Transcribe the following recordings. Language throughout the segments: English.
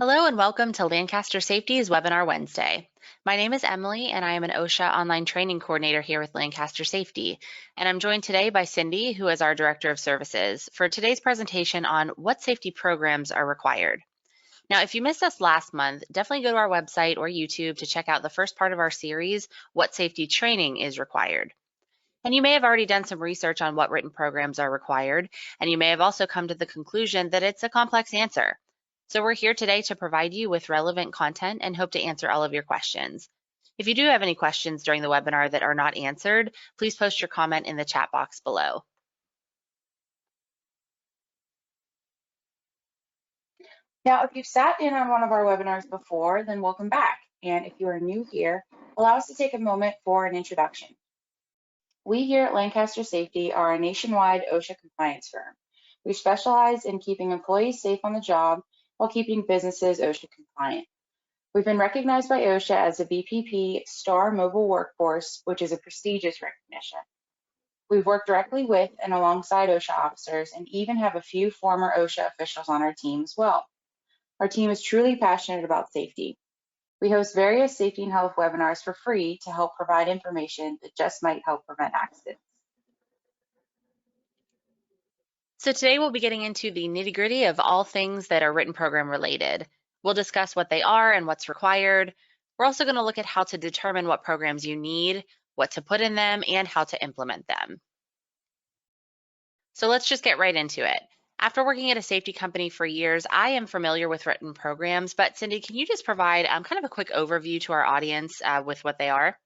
Hello and welcome to Lancaster Safety's Webinar Wednesday. My name is Emily and I am an OSHA online training coordinator here with Lancaster Safety. And I'm joined today by Cindy, who is our Director of Services, for today's presentation on what safety programs are required. Now, if you missed us last month, definitely go to our website or YouTube to check out the first part of our series, What Safety Training is Required. And you may have already done some research on what written programs are required, and you may have also come to the conclusion that it's a complex answer. So we're here today to provide you with relevant content and hope to answer all of your questions. If you do have any questions during the webinar that are not answered, please post your comment in the chat box below. Now, if you've sat in on one of our webinars before, then welcome back. And if you are new here, allow us to take a moment for an introduction. We here at Lancaster Safety are a nationwide OSHA compliance firm. We specialize in keeping employees safe on the job while keeping businesses OSHA compliant. We've been recognized by OSHA as a BPP Star Mobile Workforce, which is a prestigious recognition. We've worked directly with and alongside OSHA officers and even have a few former OSHA officials on our team as well. Our team is truly passionate about safety. We host various safety and health webinars for free to help provide information that just might help prevent accidents. So today we'll be getting into the nitty-gritty of all things that are written program related. We'll discuss what they are and what's required. We're also going to look at how to determine what programs you need, what to put in them, and how to implement them. So let's just get right into it. After working at a safety company for years, I am familiar with written programs, but Cindy, can you just provide kind of a quick overview to our audience with what they are?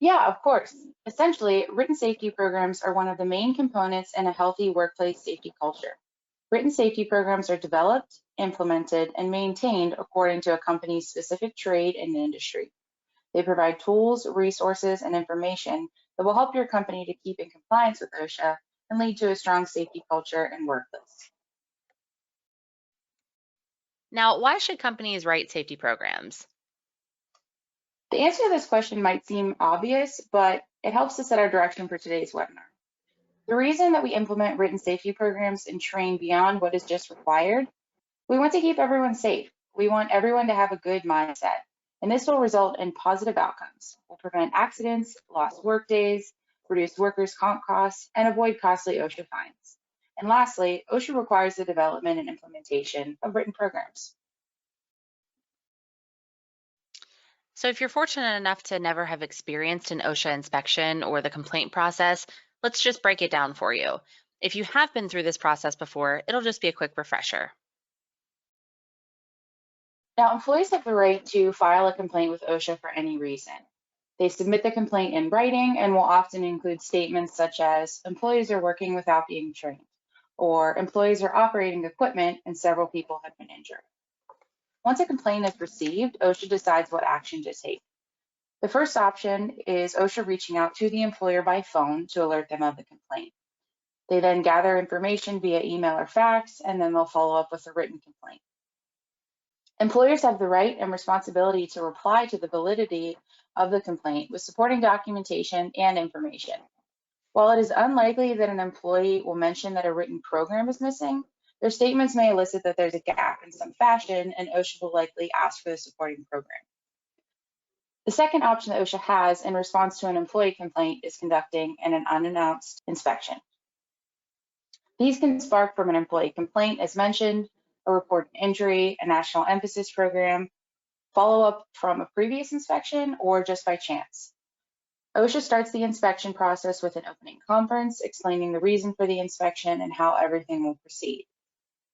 Yeah, of course. Essentially, written safety programs are one of the main components in a healthy workplace safety culture. Written safety programs are developed, implemented, and maintained according to a company's specific trade and industry. They provide tools, resources, and information that will help your company to keep in compliance with OSHA and lead to a strong safety culture and workplace. Now, why should companies write safety programs? The answer to this question might seem obvious, but it helps to set our direction for today's webinar. The reason that we implement written safety programs and train beyond what is just required, we want to keep everyone safe. We want everyone to have a good mindset, and this will result in positive outcomes. We'll prevent accidents, lost work days, reduce workers' comp costs, and avoid costly OSHA fines. And lastly, OSHA requires the development and implementation of written programs. So if you're fortunate enough to never have experienced an OSHA inspection or the complaint process, let's just break it down for you. If you have been through this process before, it'll just be a quick refresher. Now, employees have the right to file a complaint with OSHA for any reason. They submit the complaint in writing and will often include statements such as employees are working without being trained, or employees are operating equipment and several people have been injured. Once a complaint is received, OSHA decides what action to take. The first option is OSHA reaching out to the employer by phone to alert them of the complaint. They then gather information via email or fax, and then they'll follow up with a written complaint. Employers have the right and responsibility to reply to the validity of the complaint with supporting documentation and information. While it is unlikely that an employee will mention that a written program is missing, their statements may elicit that there's a gap in some fashion, and OSHA will likely ask for the supporting program. The second option that OSHA has in response to an employee complaint is conducting an unannounced inspection. These can spark from an employee complaint, as mentioned, a reported injury, a national emphasis program, follow-up from a previous inspection, or just by chance. OSHA starts the inspection process with an opening conference explaining the reason for the inspection and how everything will proceed.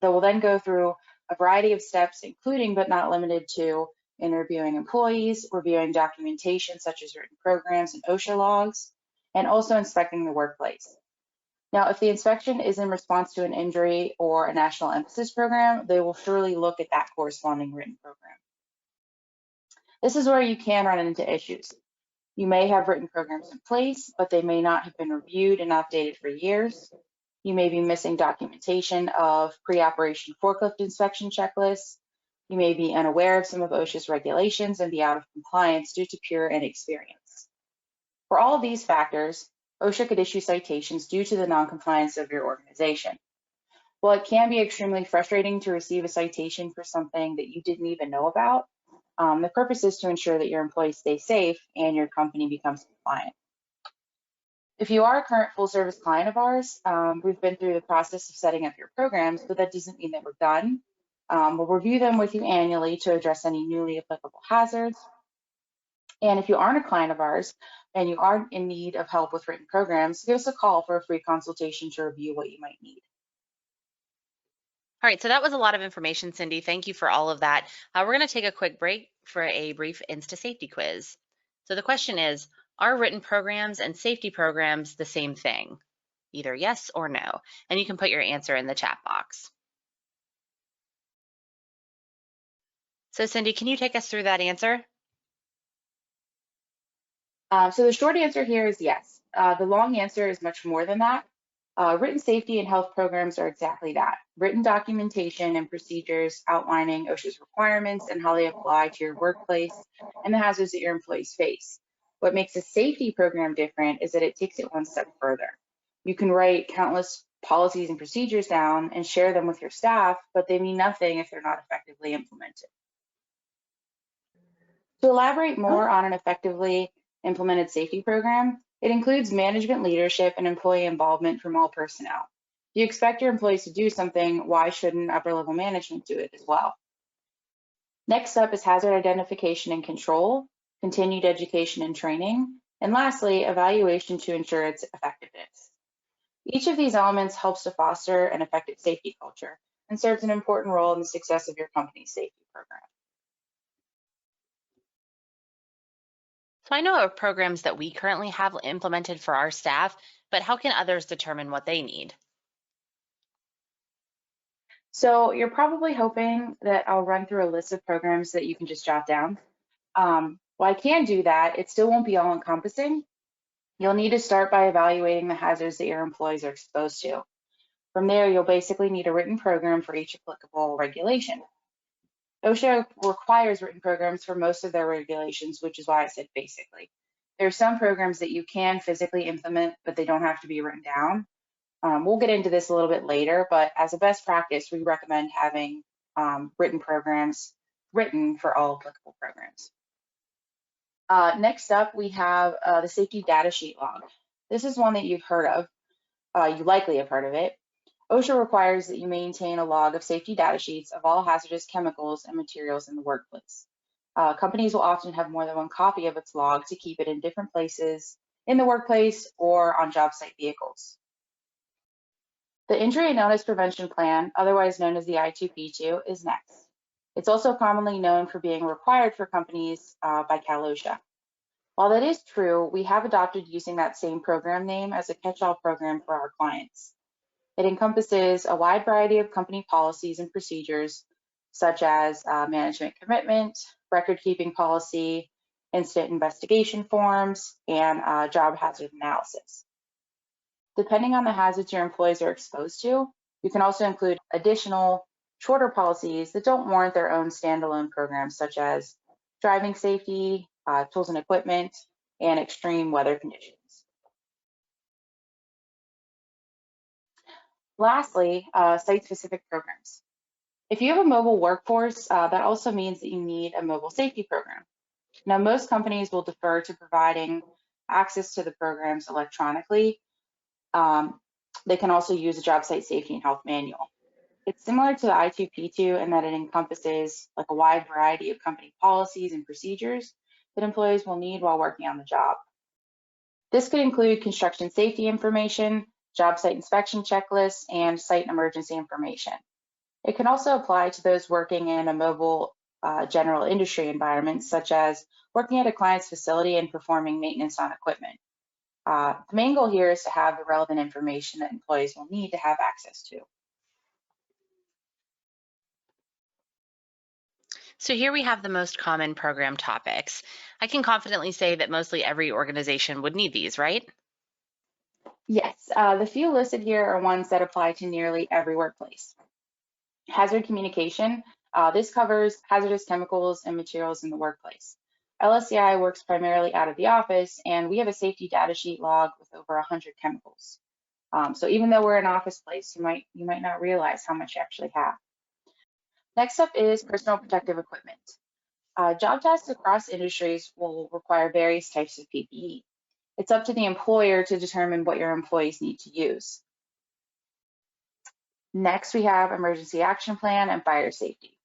They will then go through a variety of steps, including but not limited to interviewing employees, reviewing documentation such as written programs and OSHA logs, and also inspecting the workplace. Now, if the inspection is in response to an injury or a national emphasis program, they will surely look at that corresponding written program. This is where you can run into issues. You may have written programs in place, but they may not have been reviewed and updated for years. You may be missing documentation of pre-operation forklift inspection checklists. You may be unaware of some of OSHA's regulations and be out of compliance due to pure inexperience. For all of these factors, OSHA could issue citations due to the noncompliance of your organization. While it can be extremely frustrating to receive a citation for something that you didn't even know about, the purpose is to ensure that your employees stay safe and your company becomes compliant. If you are a current full service client of ours, we've been through the process of setting up your programs, but that doesn't mean that we're done. We'll review them with you annually to address any newly applicable hazards. And if you aren't a client of ours and you are in need of help with written programs, give us a call for a free consultation to review what you might need. All right, so that was a lot of information, Cindy. Thank you for all of that. We're going to take a quick break for a brief Insta Safety quiz. So the question is, are written programs and safety programs the same thing? Either yes or no. And you can put your answer in the chat box. So Cindy, can you take us through that answer? So the short answer here is yes. The long answer is much more than that. Written safety and health programs are exactly that. Written documentation and procedures outlining OSHA's requirements and how they apply to your workplace and the hazards that your employees face. What makes a safety program different is that it takes it one step further. You can write countless policies and procedures down and share them with your staff, but they mean nothing if they're not effectively implemented. To elaborate more on an effectively implemented safety program, it includes management leadership and employee involvement from all personnel. If you expect your employees to do something, why shouldn't upper level management do it as well? Next up is hazard identification and control, continued education and training, and lastly, evaluation to ensure its effectiveness. Each of these elements helps to foster an effective safety culture and serves an important role in the success of your company's safety program. So I know of programs that we currently have implemented for our staff, but how can others determine what they need? So you're probably hoping that I'll run through a list of programs that you can just jot down. While I can do that, it still won't be all encompassing. You'll need to start by evaluating the hazards that your employees are exposed to. From there, you'll basically need a written program for each applicable regulation. OSHA requires written programs for most of their regulations, which is why I said basically. There are some programs that you can physically implement, but they don't have to be written down. We'll get into this a little bit later, but as a best practice, we recommend having written programs written for all applicable programs. Next up, we have the safety data sheet log. This is one that you've heard of. You likely have heard of it. OSHA requires that you maintain a log of safety data sheets of all hazardous chemicals and materials in the workplace. Companies will often have more than one copy of its log to keep it in different places in the workplace or on job site vehicles. The Injury and Illness Prevention Plan, otherwise known as the I2P2, is next. It's also commonly known for being required for companies by OSHA. While that is true, we have adopted using that same program name as a catch-all program for our clients. It encompasses a wide variety of company policies and procedures, such as management commitment, record-keeping policy, incident investigation forms, and job hazard analysis. Depending on the hazards your employees are exposed to, you can also include additional shorter policies that don't warrant their own standalone programs, such as driving safety, tools and equipment, and extreme weather conditions. Lastly, site-specific programs. If you have a mobile workforce, that also means that you need a mobile safety program. Now, most companies will defer to providing access to the programs electronically. They can also use a job site safety and health manual. It's similar to the I2P2 in that it encompasses like a wide variety of company policies and procedures that employees will need while working on the job. This could include construction safety information, job site inspection checklists, and site emergency information. It can also apply to those working in a mobile general industry environment, such as working at a client's facility and performing maintenance on equipment. The main goal here is to have the relevant information that employees will need to have access to. So here we have the most common program topics. I can confidently say that mostly every organization would need these, right? Yes, the few listed here are ones that apply to nearly every workplace. Hazard communication, this covers hazardous chemicals and materials in the workplace. LSCI works primarily out of the office, and we have a safety data sheet log with over 100 chemicals. So even though we're an office place, you might not realize how much you actually have. Next up is personal protective equipment. Job tasks across industries will require various types of PPE. It's up to the employer to determine what your employees need to use. Next, we have emergency action plan and fire safety.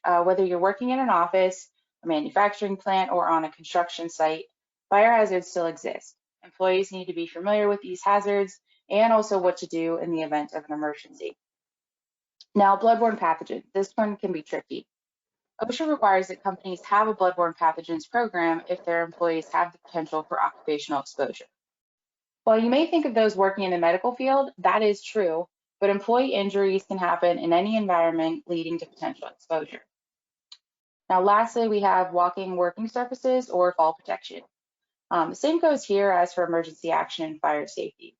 Whether you're working in an office, a manufacturing plant, or on a construction site, fire hazards still exist. Employees need to be familiar with these hazards and also what to do in the event of an emergency. Now, bloodborne pathogen. This one can be tricky. OSHA requires that companies have a bloodborne pathogens program if their employees have the potential for occupational exposure. While you may think of those working in the medical field, that is true, but employee injuries can happen in any environment leading to potential exposure. Now, lastly, we have walking working surfaces or fall protection. The same goes here as for emergency action and fire safety.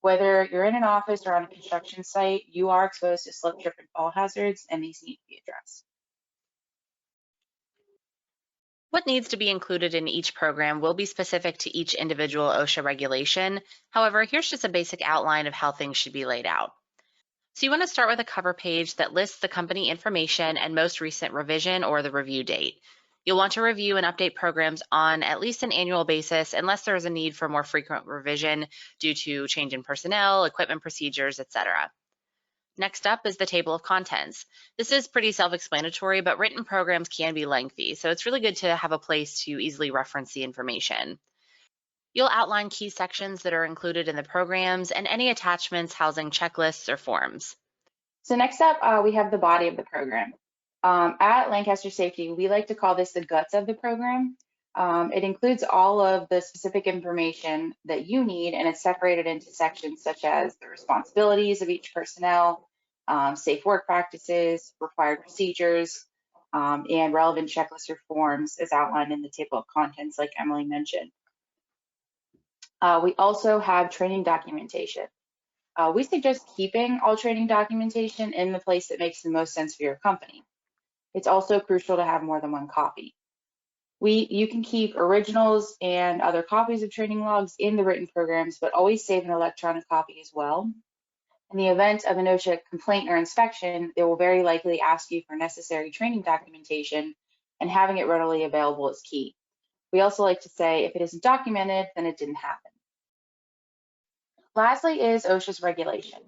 Whether you're in an office or on a construction site, you are exposed to slip, trip, and fall hazards, and these need to be addressed. What needs to be included in each program will be specific to each individual OSHA regulation. However, here's just a basic outline of how things should be laid out. So you want to start with a cover page that lists the company information and most recent revision or the review date. You'll want to review and update programs on at least an annual basis unless there is a need for more frequent revision due to change in personnel, equipment procedures, etc. Next up is the table of contents. This is pretty self-explanatory, but written programs can be lengthy, so it's really good to have a place to easily reference the information. You'll outline key sections that are included in the programs and any attachments housing checklists or forms. So next up, we have the body of the program. At Lancaster Safety, we like to call this the guts of the program. It includes all of the specific information that you need, and it's separated into sections such as the responsibilities of each personnel, safe work practices, required procedures, and relevant checklists or forms as outlined in the table of contents, like Emily mentioned. We also have training documentation. We suggest keeping all training documentation in the place that makes the most sense for your company. It's also crucial to have more than one copy. You can keep originals and other copies of training logs in the written programs, but always save an electronic copy as well. In the event of an OSHA complaint or inspection, they will very likely ask you for necessary training documentation, and having it readily available is key. We also like to say if it isn't documented, then it didn't happen. Lastly is OSHA's regulation.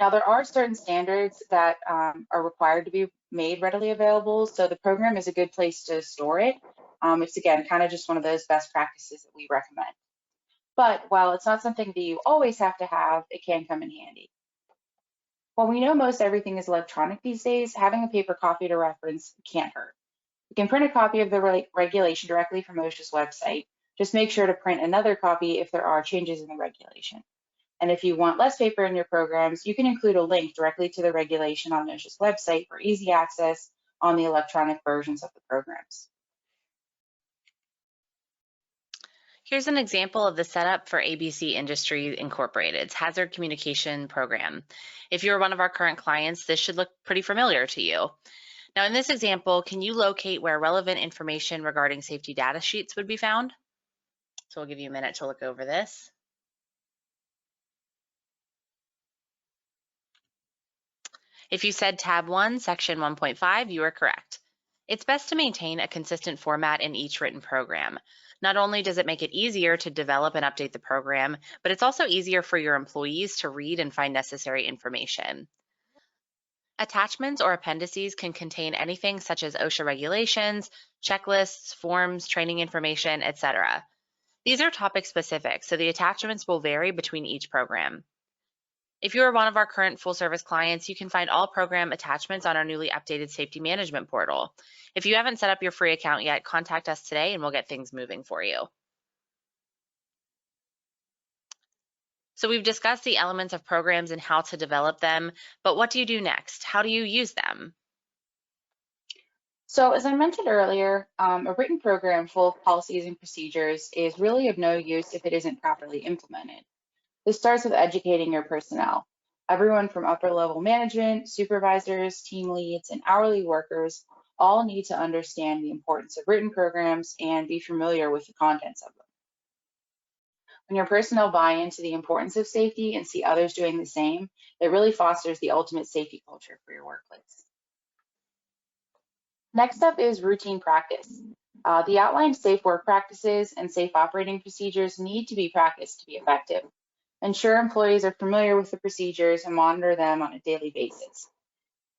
Now, there are certain standards that are required to be made readily available, so the program is a good place to store it. It's, again, kind of just one of those best practices that we recommend. But while it's not something that you always have to have, it can come in handy. While we know most everything is electronic these days, having a paper copy to reference can't hurt. You can print a copy of the regulation directly from OSHA's website. Just make sure to print another copy if there are changes in the regulation. And if you want less paper in your programs, you can include a link directly to the regulation on OSHA's website for easy access on the electronic versions of the programs. Here's an example of the setup for ABC Industries Incorporated's Hazard Communication Program. If you're one of our current clients, this should look pretty familiar to you. Now, in this example, can you locate where relevant information regarding safety data sheets would be found? So we'll give you a minute to look over this. If you said tab 1, section 1.5, you are correct. It's best to maintain a consistent format in each written program. Not only does it make it easier to develop and update the program, but it's also easier for your employees to read and find necessary information. Attachments or appendices can contain anything such as OSHA regulations, checklists, forms, training information, etc. These are topic specific, so the attachments will vary between each program. If you are one of our current full service clients, you can find all program attachments on our newly updated safety management portal. If you haven't set up your free account yet, contact us today and we'll get things moving for you. So we've discussed the elements of programs and how to develop them, but what do you do next? How do you use them? So as I mentioned earlier, a written program full of policies and procedures is really of no use if it isn't properly implemented. This starts with educating your personnel. Everyone from upper level management, supervisors, team leads, and hourly workers all need to understand the importance of written programs and be familiar with the contents of them. When your personnel buy into the importance of safety and see others doing the same, it really fosters the ultimate safety culture for your workplace. Next up is routine practice. The outlined safe work practices and safe operating procedures need to be practiced to be effective. Ensure employees are familiar with the procedures and monitor them on a daily basis.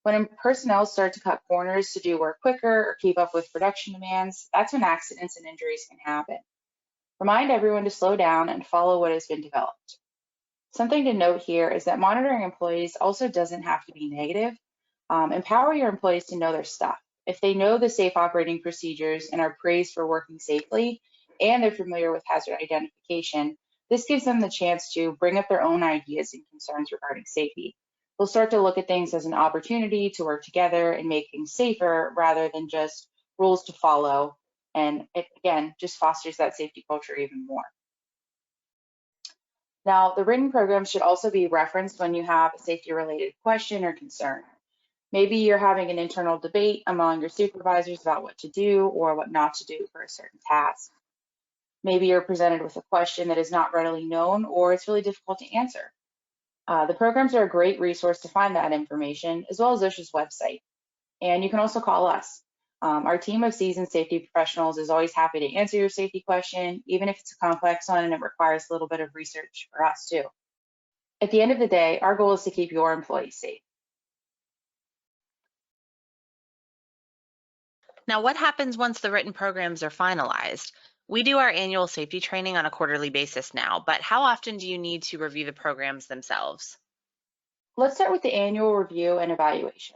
When personnel start to cut corners to do work quicker or keep up with production demands, that's when accidents and injuries can happen. Remind everyone to slow down and follow what has been developed. Something to note here is that monitoring employees also doesn't have to be negative. Empower your employees to know their stuff. If they know the safe operating procedures and are praised for working safely, and they're familiar with hazard identification, this gives them the chance to bring up their own ideas and concerns regarding safety. They'll start to look at things as an opportunity to work together and make things safer rather than just rules to follow. And it, again, just fosters that safety culture even more. Now, the written program should also be referenced when you have a safety-related question or concern. Maybe you're having an internal debate among your supervisors about what to do or what not to do for a certain task. Maybe you're presented with a question that is not readily known or it's really difficult to answer. The programs are a great resource to find that information, as well as OSHA's website. And you can also call us. Our team of seasoned safety professionals is always happy to answer your safety question, even if it's a complex one and it requires a little bit of research for us too. At the end of the day, our goal is to keep your employees safe. Now, what happens once the written programs are finalized? We do our annual safety training on a quarterly basis now, but how often do you need to review the programs themselves? Let's start with the annual review and evaluation.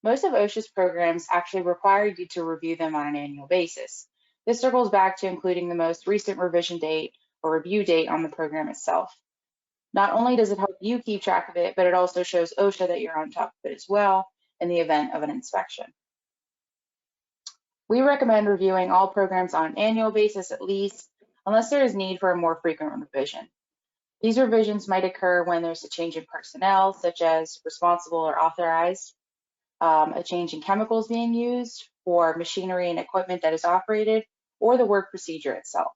Most of OSHA's programs actually require you to review them on an annual basis. This circles back to including the most recent revision date or review date on the program itself. Not only does it help you keep track of it, but it also shows OSHA that you're on top of it as well in the event of an inspection. We recommend reviewing all programs on an annual basis at least, unless there is need for a more frequent revision. These revisions might occur when there's a change in personnel, such as responsible or authorized, a change in chemicals being used, or machinery and equipment that is operated, or the work procedure itself.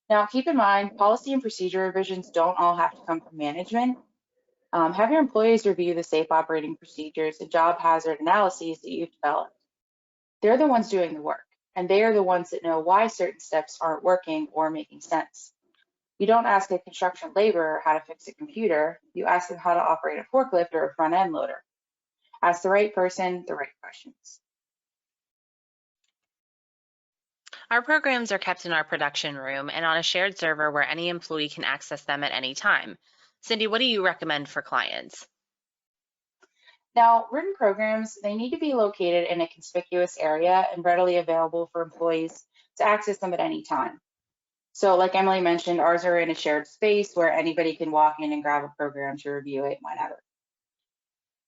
Now, keep in mind, policy and procedure revisions don't all have to come from management. Have your employees review the safe operating procedures and job hazard analyses that you've developed. They're the ones doing the work, and they are the ones that know why certain steps aren't working or making sense. You don't ask a construction laborer how to fix a computer, you ask them how to operate a forklift or a front end loader. Ask the right person the right questions. Our programs are kept in our production room and on a shared server where any employee can access them at any time. Cindy, what do you recommend for clients? Now, written programs, they need to be located in a conspicuous area and readily available for employees to access them at any time. So like Emily mentioned, ours are in a shared space where anybody can walk in and grab a program to review it whenever.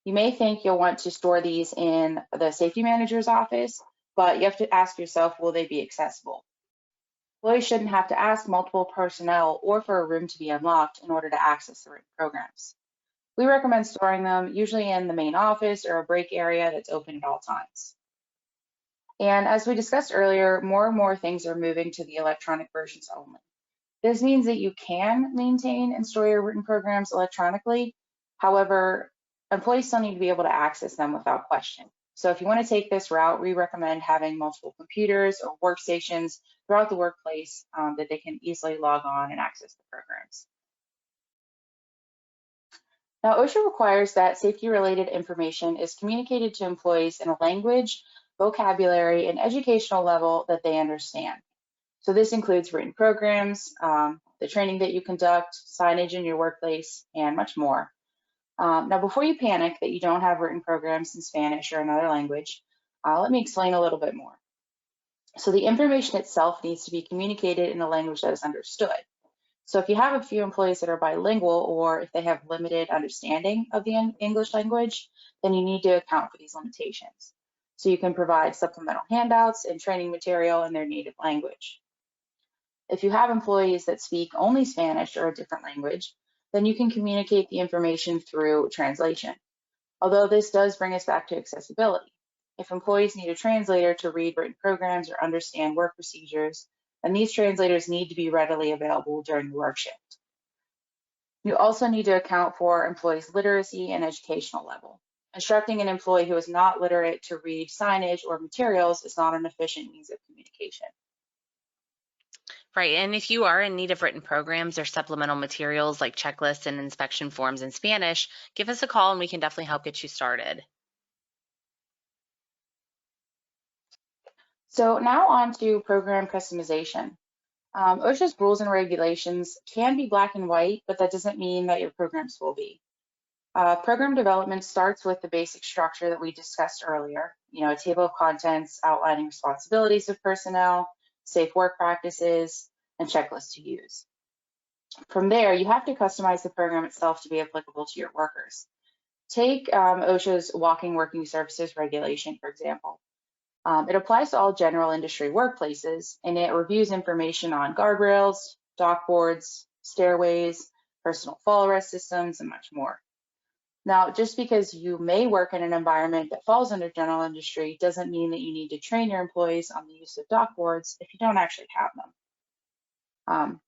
You may think you'll want to store these in the safety manager's office, but you have to ask yourself, will they be accessible? Employees shouldn't have to ask multiple personnel or for a room to be unlocked in order to access the written programs. We recommend storing them usually in the main office or a break area that's open at all times. And as we discussed earlier, more and more things are moving to the electronic versions only. This means that you can maintain and store your written programs electronically. However, employees still need to be able to access them without question. So if you want to take this route, we recommend having multiple computers or workstations throughout the workplace that they can easily log on and access the programs. Now, OSHA requires that safety-related information is communicated to employees in a language, vocabulary, and educational level that they understand. So this includes written programs, the training that you conduct, signage in your workplace, and much more. Now, before you panic that you don't have written programs in Spanish or another language, let me explain a little bit more. So the information itself needs to be communicated in a language that is understood. So if you have a few employees that are bilingual or if they have limited understanding of the English language, then you need to account for these limitations. So you can provide supplemental handouts and training material in their native language. If you have employees that speak only Spanish or a different language, then you can communicate the information through translation. Although this does bring us back to accessibility. If employees need a translator to read written programs or understand work procedures, and these translators need to be readily available during the work shift. You also need to account for employees' literacy and educational level. Instructing an employee who is not literate to read signage or materials is not an efficient means of communication. Right, and if you are in need of written programs or supplemental materials like checklists and inspection forms in Spanish, give us a call and we can definitely help get you started. So now on to program customization. OSHA's rules and regulations can be black and white, but that doesn't mean that your programs will be. Program development starts with the basic structure that we discussed earlier, a table of contents outlining responsibilities of personnel, safe work practices, and checklists to use. From there, you have to customize the program itself to be applicable to your workers. Take OSHA's walking working surfaces regulation, for example. It applies to all general industry workplaces, and it reviews information on guardrails, dock boards, stairways, personal fall arrest systems, and much more. Now, just because you may work in an environment that falls under general industry doesn't mean that you need to train your employees on the use of dock boards if you don't actually have them.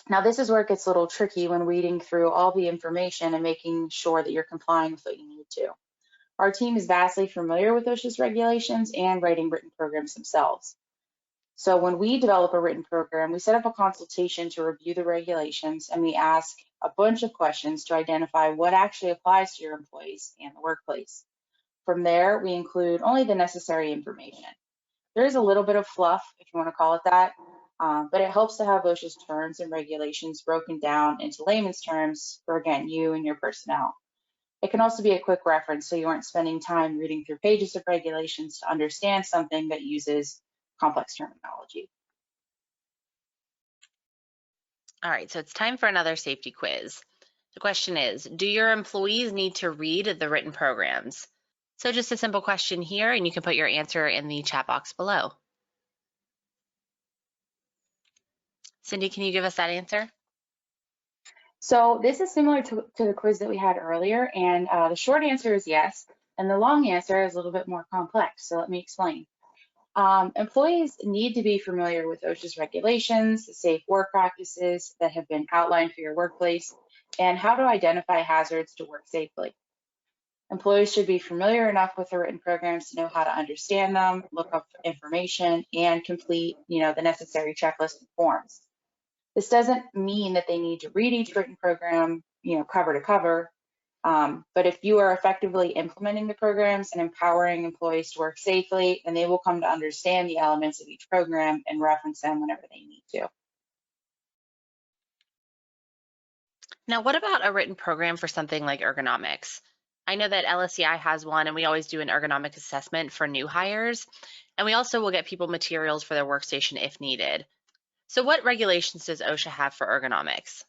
Now, this is where it gets a little tricky when reading through all the information and making sure that you're complying with what you need to. Our team is vastly familiar with OSHA's regulations and writing written programs themselves. So when we develop a written program, we set up a consultation to review the regulations, and we ask a bunch of questions to identify what actually applies to your employees and the workplace. From there, we include only the necessary information. There is a little bit of fluff, if you want to call it that, but it helps to have OSHA's terms and regulations broken down into layman's terms for, again, you and your personnel. It can also be a quick reference so you aren't spending time reading through pages of regulations to understand something that uses complex terminology. All right, so it's time for another safety quiz. The question is, do your employees need to read the written programs? So just a simple question here, and you can put your answer in the chat box below. Cindy, can you give us that answer? So this is similar to the quiz that we had earlier, and the short answer is yes, and the long answer is a little bit more complex, so let me explain. Employees need to be familiar with OSHA's regulations, the safe work practices that have been outlined for your workplace, and how to identify hazards to work safely. Employees should be familiar enough with the written programs to know how to understand them, look up information, and complete, the necessary checklists and forms. This doesn't mean that they need to read each written program, cover to cover. But if you are effectively implementing the programs and empowering employees to work safely, then they will come to understand the elements of each program and reference them whenever they need to. Now, what about a written program for something like ergonomics? I know that LSEI has one, and we always do an ergonomic assessment for new hires. And we also will get people materials for their workstation if needed. So what regulations does OSHA have for ergonomics?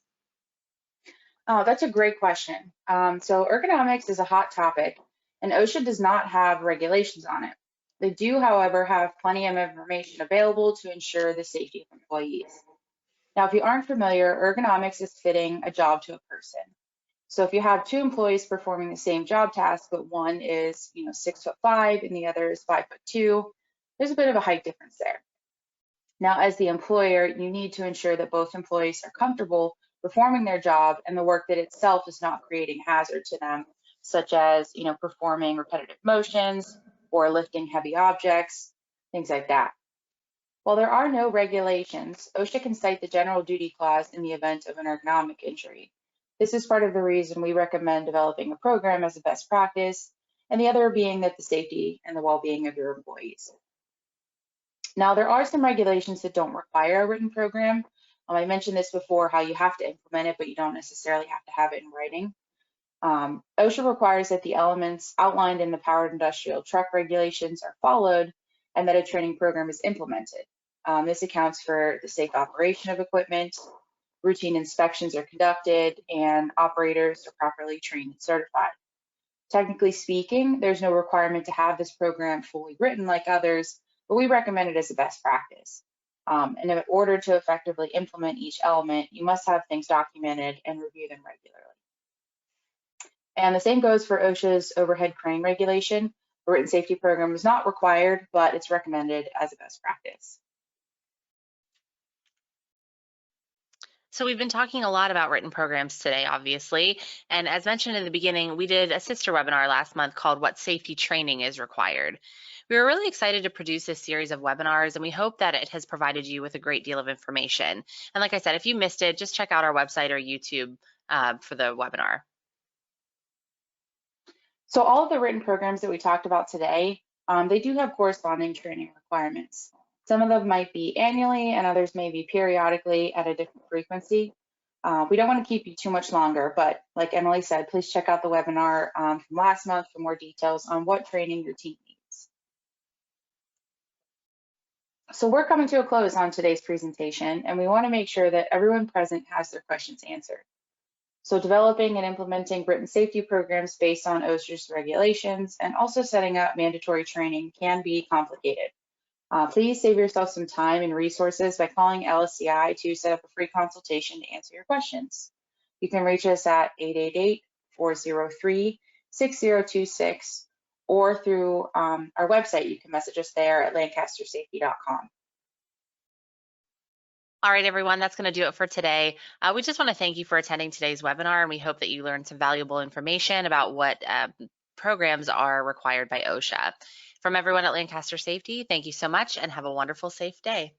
That's a great question. So ergonomics is a hot topic, and OSHA does not have regulations on it. They do, however, have plenty of information available to ensure the safety of employees. Now, if you aren't familiar, ergonomics is fitting a job to a person. So if you have two employees performing the same job task, but one is 6'5" and the other is 5'2", there's a bit of a height difference there. Now, as the employer, you need to ensure that both employees are comfortable performing their job and the work that itself is not creating hazard to them, such as performing repetitive motions or lifting heavy objects, things like that. While there are no regulations, OSHA can cite the general duty clause in the event of an ergonomic injury. This is part of the reason we recommend developing a program as a best practice, and the other being that the safety and the well-being of your employees. Now, there are some regulations that don't require a written program. I mentioned this before, how you have to implement it, but you don't necessarily have to have it in writing. OSHA requires that the elements outlined in the powered industrial truck regulations are followed and that a training program is implemented. This accounts for the safe operation of equipment, routine inspections are conducted, and operators are properly trained and certified. Technically speaking, there's no requirement to have this program fully written like others, but we recommend it as a best practice. And in order to effectively implement each element, you must have things documented and review them regularly. And the same goes for OSHA's overhead crane regulation. A written safety program is not required, but it's recommended as a best practice. So we've been talking a lot about written programs today, obviously. And as mentioned in the beginning, we did a sister webinar last month called What Safety Training is Required. We were really excited to produce this series of webinars, and we hope that it has provided you with a great deal of information. And like I said, if you missed it, just check out our website or YouTube for the webinar. So all of the written programs that we talked about today, they do have corresponding training requirements. Some of them might be annually and others may be periodically at a different frequency. We don't want to keep you too much longer, but like Emily said, please check out the webinar from last month for more details on what training your team needs. So we're coming to a close on today's presentation, and we want to make sure that everyone present has their questions answered. So developing and implementing written safety programs based on OSHA's regulations and also setting up mandatory training can be complicated. Please save yourself some time and resources by calling LSCI to set up a free consultation to answer your questions. You can reach us at 888-403-6026 or through our website. You can message us there at lancastersafety.com. All right, everyone, that's going to do it for today. We just want to thank you for attending today's webinar, and we hope that you learned some valuable information about what programs are required by OSHA. From everyone at Lancaster Safety, thank you so much and have a wonderful, safe day.